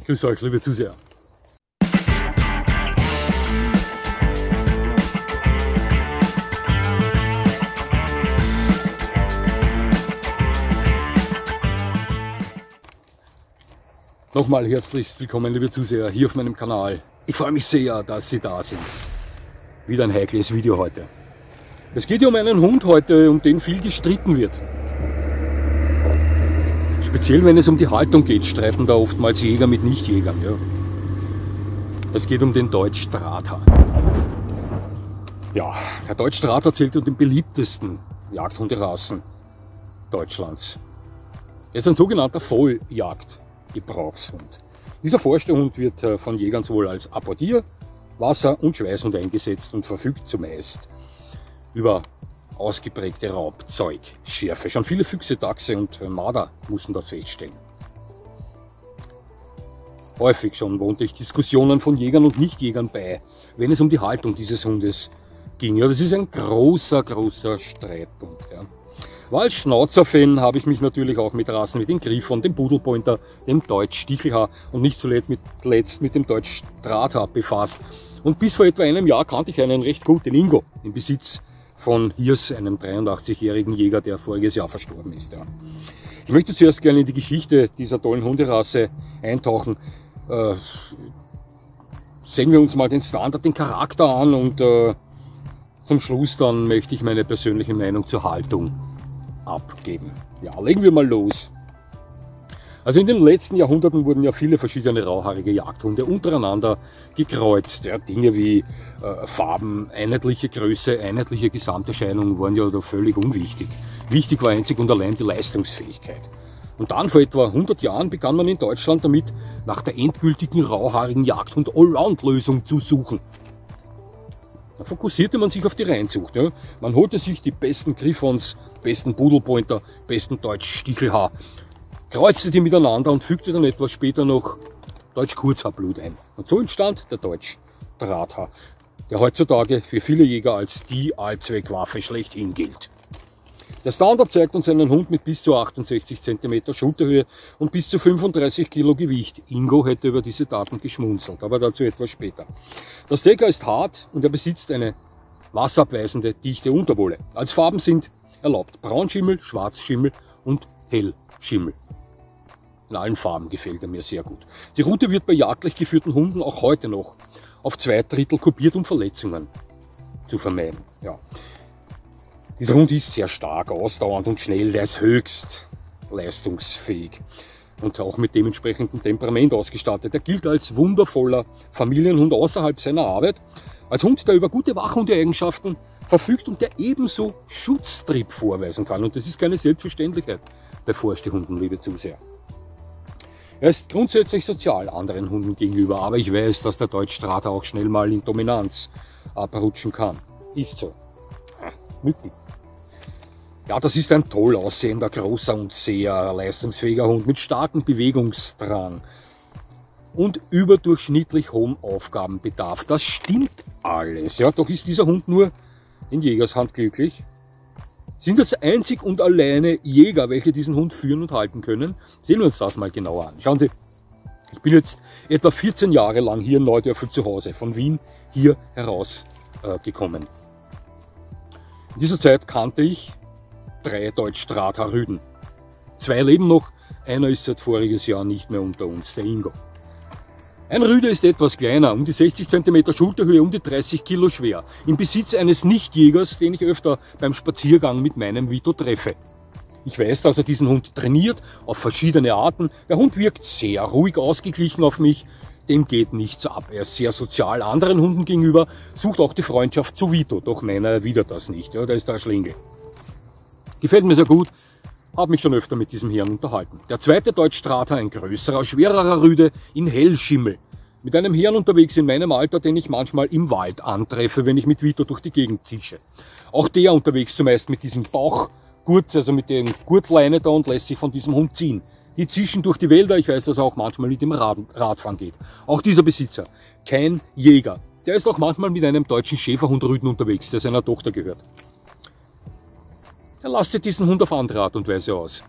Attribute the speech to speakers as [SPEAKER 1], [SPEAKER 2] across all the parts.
[SPEAKER 1] Grüß euch, liebe Zuseher. Nochmal herzlichst willkommen, liebe Zuseher, hier auf meinem Kanal. Ich freue mich sehr, dass Sie da sind. Wieder ein heikles Video heute. Es geht ja um einen Hund heute, um den viel gestritten wird. Speziell wenn es um die Haltung geht, streiten da oftmals Jäger mit Nichtjägern. Ja. Es geht um den Deutsch Strather. Ja, der Deutsch Strather zählt zu den beliebtesten Jagdhunderassen Deutschlands. Er ist ein sogenannter Volljagdgebrauchshund. Dieser Forstehund wird von Jägern sowohl als Apportier-, Wasser- und Schweißhund eingesetzt und verfügt zumeist über ausgeprägte Raubzeugschärfe. Schon viele Füchse, Dachse und Marder mussten das feststellen. Häufig schon wohnte ich Diskussionen von Jägern und Nichtjägern bei, wenn es um die Haltung dieses Hundes ging. Ja, das ist ein großer Streitpunkt. Ja. Weil als Schnauzer-Fan habe ich mich natürlich auch mit Rassen wie dem Griffon, dem Pudelpointer, dem Deutsch Stichelhaar und nicht zuletzt mit dem Deutsch Strather befasst. Und bis vor etwa einem Jahr kannte ich einen recht gut, den Ingo, im Besitz von Hirs, einem 83-jährigen Jäger, der voriges Jahr verstorben ist. Ja. Ich möchte zuerst gerne in die Geschichte dieser tollen Hunderasse eintauchen. Sehen wir uns mal den Standard, den Charakter an und zum Schluss dann möchte ich meine persönliche Meinung zur Haltung abgeben. Ja, legen wir mal los. Also in den letzten Jahrhunderten wurden ja viele verschiedene rauhaarige Jagdhunde untereinander gekreuzt. Ja, Dinge wie Farben, einheitliche Größe, einheitliche Gesamterscheinung waren ja da völlig unwichtig. Wichtig war einzig und allein die Leistungsfähigkeit. Und dann vor etwa 100 Jahren begann man in Deutschland damit, nach der endgültigen rauhaarigen Jagdhund-Allround-Lösung zu suchen. Da fokussierte man sich auf die Reinzucht. Ja. Man holte sich die besten Griffons, besten Pudelpointer, besten Deutsch Stichelhaar, kreuzte die miteinander und fügte dann etwas später noch Deutsch Kurzhaarblut ein. Und so entstand der Deutsch Strather, der heutzutage für viele Jäger als die Allzweckwaffe schlechthin gilt. Der Standard zeigt uns einen Hund mit bis zu 68 cm Schulterhöhe und bis zu 35 Kilo Gewicht. Ingo hätte über diese Daten geschmunzelt, aber dazu etwas später. Der Stecker ist hart und er besitzt eine wasserabweisende, dichte Unterwolle. Als Farben sind erlaubt Braunschimmel, Schwarzschimmel und Hellschimmel. In allen Farben gefällt er mir sehr gut. Die Rute wird bei jagdlich geführten Hunden auch heute noch auf 2/3 kopiert, um Verletzungen zu vermeiden. Ja. Dieser Hund ist sehr stark, ausdauernd und schnell, der ist höchst leistungsfähig und auch mit dementsprechendem Temperament ausgestattet. Er gilt als wundervoller Familienhund außerhalb seiner Arbeit, als Hund, der über gute Wachhundeeigenschaften verfügt und der ebenso Schutztrieb vorweisen kann. Und das ist keine Selbstverständlichkeit bei Forsthunden, liebe Zuseher. Er ist grundsätzlich sozial anderen Hunden gegenüber, aber ich weiß, dass der Deutsch Strather auch schnell mal in Dominanz abrutschen kann. Ist so. Mücken. Ja, das ist ein toll aussehender, großer und sehr leistungsfähiger Hund mit starkem Bewegungsdrang und überdurchschnittlich hohem Aufgabenbedarf. Das stimmt alles, ja, doch ist dieser Hund nur in Jägershand glücklich. Sind das einzig und alleine Jäger, welche diesen Hund führen und halten können? Sehen wir uns das mal genauer an. Schauen Sie, ich bin jetzt etwa 14 Jahre lang hier in Neudörfel zu Hause, von Wien hier herausgekommen. In dieser Zeit kannte ich 3 Deutsch Strather Rüden. 2 leben noch, einer ist seit voriges Jahr nicht mehr unter uns, der Ingo. Ein Rüde ist etwas kleiner, um die 60 cm Schulterhöhe, um die 30 Kilo schwer, im Besitz eines Nichtjägers, den ich öfter beim Spaziergang mit meinem Vito treffe. Ich weiß, dass er diesen Hund trainiert, auf verschiedene Arten. Der Hund wirkt sehr ruhig ausgeglichen auf mich, dem geht nichts ab. Er ist sehr sozial anderen Hunden gegenüber, sucht auch die Freundschaft zu Vito, doch meiner erwidert das nicht, ja, der ist der Schlingel. Gefällt mir sehr gut, habe mich schon öfter mit diesem Herrn unterhalten. Der zweite Deutsch Strather, ein größerer, schwererer Rüde in Hellschimmel. Mit einem Herrn unterwegs in meinem Alter, den ich manchmal im Wald antreffe, wenn ich mit Vito durch die Gegend zische. Auch der unterwegs zumeist mit diesem Bauchgurt, also mit der Gurtleine da und lässt sich von diesem Hund ziehen. Die zischen durch die Wälder, ich weiß, dass er auch manchmal mit dem Radfahren geht. Auch dieser Besitzer, kein Jäger. Der ist auch manchmal mit einem deutschen Schäferhund-Rüden unterwegs, der seiner Tochter gehört. Er lastet diesen Hund auf andere Art und Weise aus.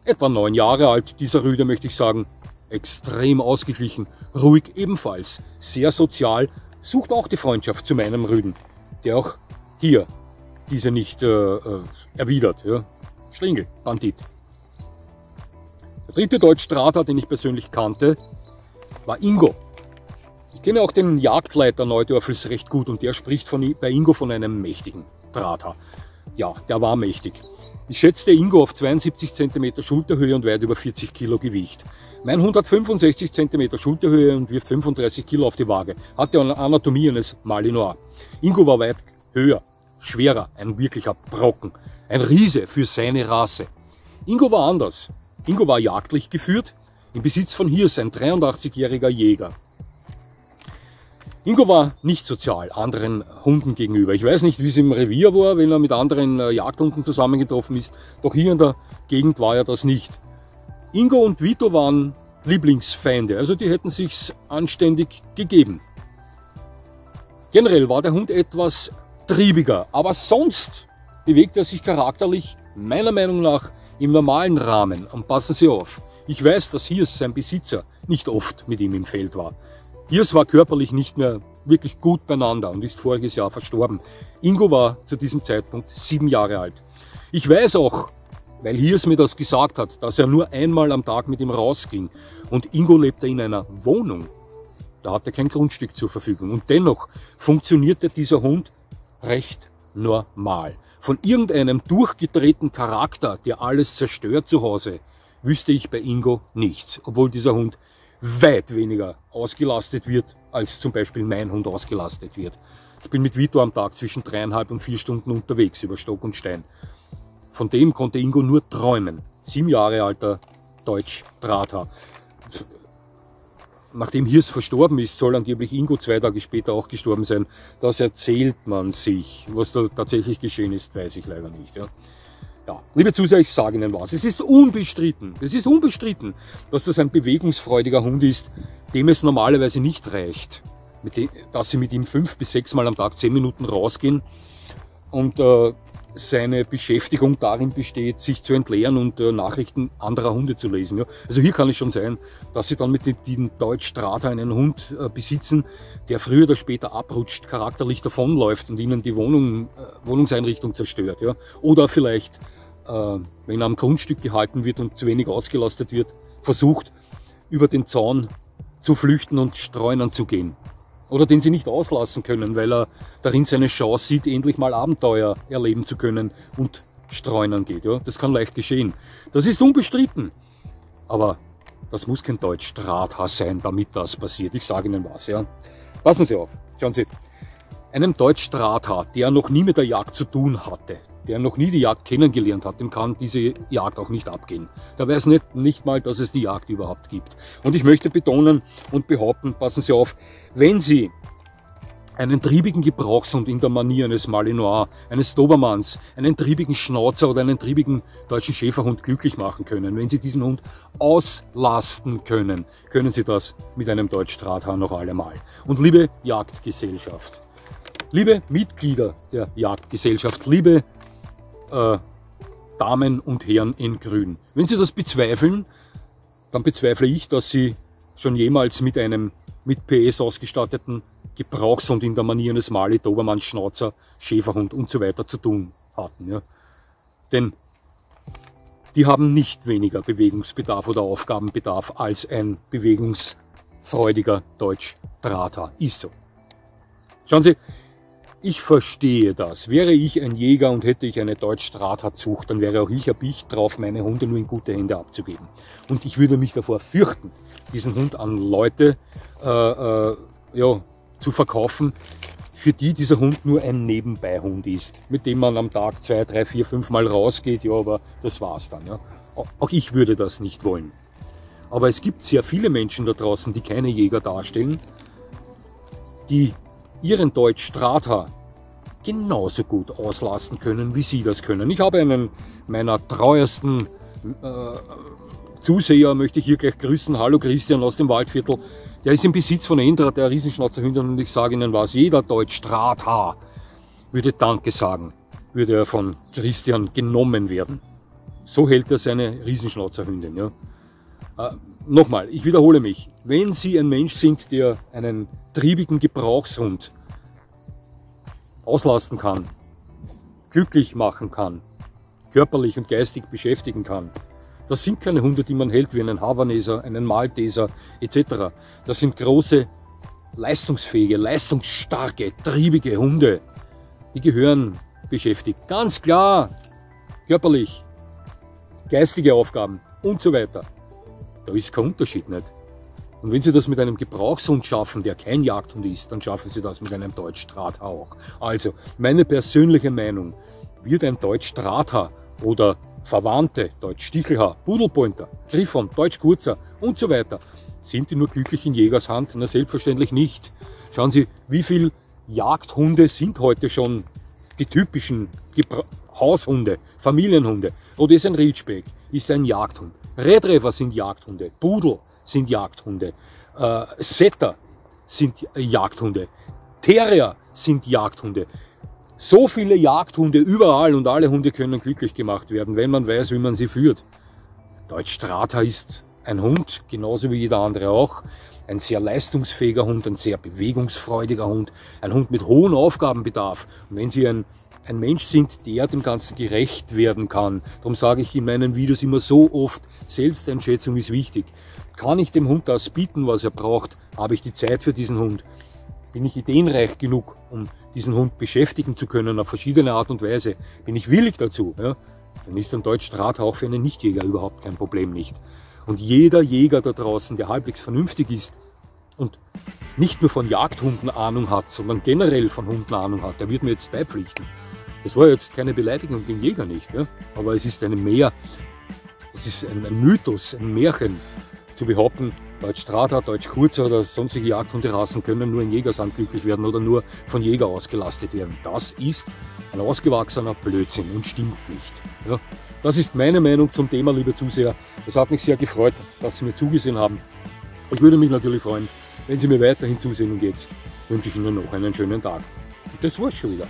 [SPEAKER 1] Etwa 9 Jahre alt, dieser Rüde, möchte ich sagen. extrem ausgeglichen, ruhig ebenfalls, sehr sozial, sucht auch die Freundschaft zu meinem Rüden, der auch hier diese nicht erwidert. Ja. Schlingel, Bandit. Der dritte Deutsch-Drahter, den ich persönlich kannte, war Ingo. Ich kenne auch den Jagdleiter Neudorfels recht gut und der spricht bei Ingo von einem mächtigen Drahter. Ja, der war mächtig. Ich schätzte Ingo auf 72 cm Schulterhöhe und weit über 40 Kilo Gewicht. Mein Hund hat 65 cm Schulterhöhe und wirft 35 Kilo auf die Waage. Hatte eine Anatomie eines Malinois. Ingo war weit höher, schwerer, ein wirklicher Brocken. Ein Riese für seine Rasse. Ingo war anders. Ingo war jagdlich geführt, im Besitz von Hirs, ein 83-jähriger Jäger. Ingo war nicht sozial anderen Hunden gegenüber. Ich weiß nicht, wie es im Revier war, wenn er mit anderen Jagdhunden zusammengetroffen ist, doch hier in der Gegend war er das nicht. Ingo und Vito waren Lieblingsfeinde, also die hätten sich's anständig gegeben. Generell war der Hund etwas triebiger, aber sonst bewegt er sich charakterlich, meiner Meinung nach, im normalen Rahmen. Und passen Sie auf, ich weiß, dass Hirs, sein Besitzer, nicht oft mit ihm im Feld war. Hirs war körperlich nicht mehr wirklich gut beieinander und ist voriges Jahr verstorben. Ingo war zu diesem Zeitpunkt 7 Jahre alt. Ich weiß auch, weil Hirs mir das gesagt hat, dass er nur einmal am Tag mit ihm rausging. Und Ingo lebte in einer Wohnung. Da hatte er kein Grundstück zur Verfügung. Und dennoch funktionierte dieser Hund recht normal. Von irgendeinem durchgedrehten Charakter, der alles zerstört zu Hause, wüsste ich bei Ingo nichts. Obwohl dieser Hund weit weniger ausgelastet wird, als zum Beispiel mein Hund ausgelastet wird. Ich bin mit Vito am Tag zwischen 3,5 und 4 Stunden unterwegs über Stock und Stein. Von dem konnte Ingo nur träumen. 7 Jahre alter Deutsch-Drahter. Nachdem Hirs verstorben ist, soll angeblich Ingo 2 Tage später auch gestorben sein. Das erzählt man sich. Was da tatsächlich geschehen ist, weiß ich leider nicht. Ja. Ja, liebe Zuseher, ich sage Ihnen was. Es ist unbestritten, dass das ein bewegungsfreudiger Hund ist, dem es normalerweise nicht reicht, dass Sie mit ihm 5 bis 6 Mal am Tag 10 Minuten rausgehen und seine Beschäftigung darin besteht, sich zu entleeren und Nachrichten anderer Hunde zu lesen. Ja. Also hier kann es schon sein, dass Sie dann mit dem Deutsch-Drahter einen Hund besitzen, der früher oder später abrutscht, charakterlich davonläuft und Ihnen die Wohnungseinrichtung zerstört. Ja. Oder vielleicht, wenn er am Grundstück gehalten wird und zu wenig ausgelastet wird, versucht, über den Zaun zu flüchten und streunern zu gehen. Oder den Sie nicht auslassen können, weil er darin seine Chance sieht, endlich mal Abenteuer erleben zu können und streunern geht. Ja. Das kann leicht geschehen. Das ist unbestritten. Aber das muss kein Deutsch-Drahter sein, damit das passiert. Ich sage Ihnen was. Ja. Passen Sie auf. Schauen Sie. Einem Deutsch-Drahter, der noch nie mit der Jagd zu tun hatte, der noch nie die Jagd kennengelernt hat, dem kann diese Jagd auch nicht abgehen. Der weiß nicht mal, dass es die Jagd überhaupt gibt. Und ich möchte betonen und behaupten, passen Sie auf, wenn Sie einen triebigen Gebrauchshund in der Manier eines Malinois, eines Dobermanns, einen triebigen Schnauzer oder einen triebigen deutschen Schäferhund glücklich machen können, wenn Sie diesen Hund auslasten können, können Sie das mit einem Deutsch-Drahter noch allemal. Und liebe Jagdgesellschaft, liebe Mitglieder der Jagdgesellschaft, liebe Damen und Herren in Grün, wenn Sie das bezweifeln, dann bezweifle ich, dass Sie schon jemals mit einem mit PS ausgestatteten Gebrauchshund in der Manier eines Mali, Dobermann, Schnauzer, Schäferhund und so weiter zu tun hatten. Ja. Denn die haben nicht weniger Bewegungsbedarf oder Aufgabenbedarf als ein bewegungsfreudiger Deutsch-Drahter. Ist so. Schauen Sie, ich verstehe das. Wäre ich ein Jäger und hätte ich eine Deutsch-Drahter-Zucht, dann wäre auch ich erpicht drauf, meine Hunde nur in gute Hände abzugeben. Und ich würde mich davor fürchten, diesen Hund an Leute zu verkaufen, für die dieser Hund nur ein Nebenbeihund ist, mit dem man am Tag 2, 3, 4, 5 Mal rausgeht, ja, aber das war's dann. Ja. Auch ich würde das nicht wollen. Aber es gibt sehr viele Menschen da draußen, die keine Jäger darstellen, die ihren Deutsch-Drahter genauso gut auslasten können, wie Sie das können. Ich habe einen meiner treuesten Zuseher, möchte ich hier gleich grüßen. Hallo Christian aus dem Waldviertel. Der ist im Besitz von Endra, der Riesenschnauzerhündin, und ich sage Ihnen was, jeder Deutsch-Drahter würde Danke sagen, würde er von Christian genommen werden. So hält er seine Riesenschnauzerhündin. Ja. Nochmal, ich wiederhole mich. Wenn Sie ein Mensch sind, der einen triebigen Gebrauchshund auslasten kann, glücklich machen kann, körperlich und geistig beschäftigen kann, das sind keine Hunde, die man hält wie einen Havaneser, einen Malteser etc. Das sind große, leistungsfähige, leistungsstarke, triebige Hunde. Die gehören beschäftigt. Ganz klar, körperlich, geistige Aufgaben und so weiter. Da ist kein Unterschied nicht. Und wenn Sie das mit einem Gebrauchshund schaffen, der kein Jagdhund ist, dann schaffen Sie das mit einem Deutsch-Drahthaar auch. Also, meine persönliche Meinung, wird ein Deutsch-Drahthaar oder Verwandte, Deutsch-Stichelhaar, Pudelpointer, Griffon, Deutsch-Kurzer und so weiter, sind die nur glücklich in Jägers Hand? Na, selbstverständlich nicht. Schauen Sie, wie viele Jagdhunde sind heute schon die typischen Haushunde, Familienhunde. Oder ist ein Ridgeback, ist ein Jagdhund. Red River sind Jagdhunde, Pudel sind Jagdhunde, Setter sind Jagdhunde, Terrier sind Jagdhunde. So viele Jagdhunde überall und alle Hunde können glücklich gemacht werden, wenn man weiß, wie man sie führt. Deutsch-Drahthaar ist ein Hund, genauso wie jeder andere auch. Ein sehr leistungsfähiger Hund, ein sehr bewegungsfreudiger Hund, ein Hund mit hohem Aufgabenbedarf. Und wenn Sie ein Mensch sind, der dem Ganzen gerecht werden kann, darum sage ich in meinen Videos immer so oft, Selbsteinschätzung ist wichtig. Kann ich dem Hund das bieten, was er braucht? Habe ich die Zeit für diesen Hund? Bin ich ideenreich genug, um diesen Hund beschäftigen zu können auf verschiedene Art und Weise? Bin ich willig dazu? Ja? Dann ist ein Deutsch-Drahthaar auch für einen Nichtjäger überhaupt kein Problem nicht. Und jeder Jäger da draußen, der halbwegs vernünftig ist und nicht nur von Jagdhunden Ahnung hat, sondern generell von Hunden Ahnung hat, der wird mir jetzt beipflichten. Das war jetzt keine Beleidigung gegen Jäger nicht, ja? Aber es ist es ist ein Mythos, ein Märchen, zu behaupten, Deutsch-Drahthaar, Deutsch-Kurzer oder sonstige Jagdhunderassen können nur in Jägersand glücklich werden oder nur von Jäger ausgelastet werden. Das ist ein ausgewachsener Blödsinn und stimmt nicht. Ja? Das ist meine Meinung zum Thema, liebe Zuseher. Es hat mich sehr gefreut, dass Sie mir zugesehen haben. Ich würde mich natürlich freuen, wenn Sie mir weiterhin zusehen, und jetzt wünsche ich Ihnen noch einen schönen Tag. Und das war's schon wieder.